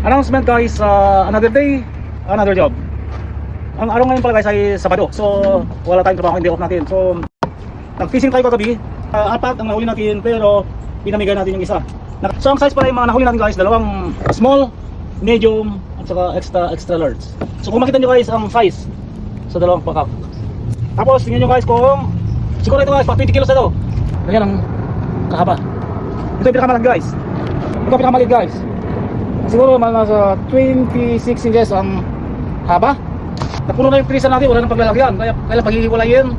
Announcement guys, another day, another job. Ang araw ngayon pala guys ay Sabado. So wala tayong trabaho, hindi off natin. So nag-fishing tayo kagabi. Apat ang nahuli natin pero pinamigay natin yung isa. So ang size pala yung mga nahuli natin guys, dalawang small, medium at saka extra large. So kung makita nyo guys ang size sa dalawang pakak. Tapos tingnan nyo guys kung siguro ito guys, pag 20 kilos na to. Ganyan ang kahaba. Ito yung pinakamalit guys. Ito yung pinakamalit guys. Siguro nasa 26 inches ang haba. Napuno na yung freezer natin, wala nang paglalagyan. Kaya paghihiwalayin,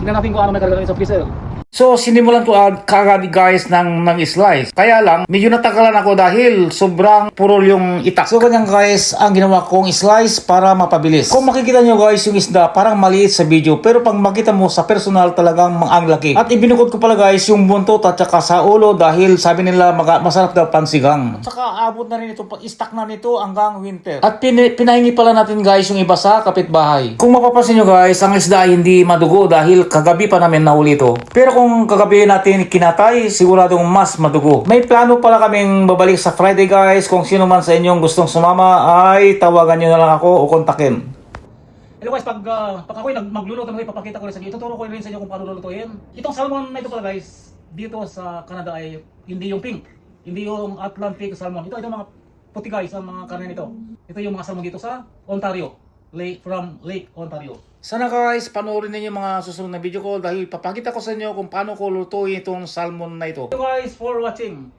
tingnan natin kung ano may karagdagan sa freezer. So sinimulan ko kagad guys ng slice. Kaya lang medyo natagalan ako dahil sobrang purol yung itak. So ganyan guys ang ginawa kong slice para mapabilis. Kung makikita nyo guys yung isda parang maliit sa video, pero pag makita mo sa personal talagang ang laki. At ibinukod ko pala guys yung buntot at saka sa ulo dahil sabi nila masarap daw pansigang. At saka abot na rin ito, pag-stack na nito hanggang winter. At pinahingi pala natin guys yung iba sa kapitbahay. Kung mapapansin nyo guys, ang isda ay hindi madugo dahil kagabi pa namin nahuli ito. Pero kung kagabi natin kinatay, siguradong mas madugo. May plano pala kaming babalik sa Friday guys. Kung sino man sa inyong gustong sumama ay tawagan nyo na lang ako o kontakin. Hello guys, pag ako'y magluluto ng ipapakita ko rin sa inyo. Ituturo ko rin sa inyo kung paano lulutuin. Itong salmon na ito pala guys, dito sa Canada ay hindi yung pink, hindi yung Atlantic salmon. Ito mga puti guys, ang mga karne nito. Ito yung mga salmon dito sa Ontario, from Lake Ontario. Sana guys, panoorin ninyo yung mga susunod na video ko dahil papakita ko sa inyo kung paano ko lutuin itong salmon na ito. Thank you guys for watching.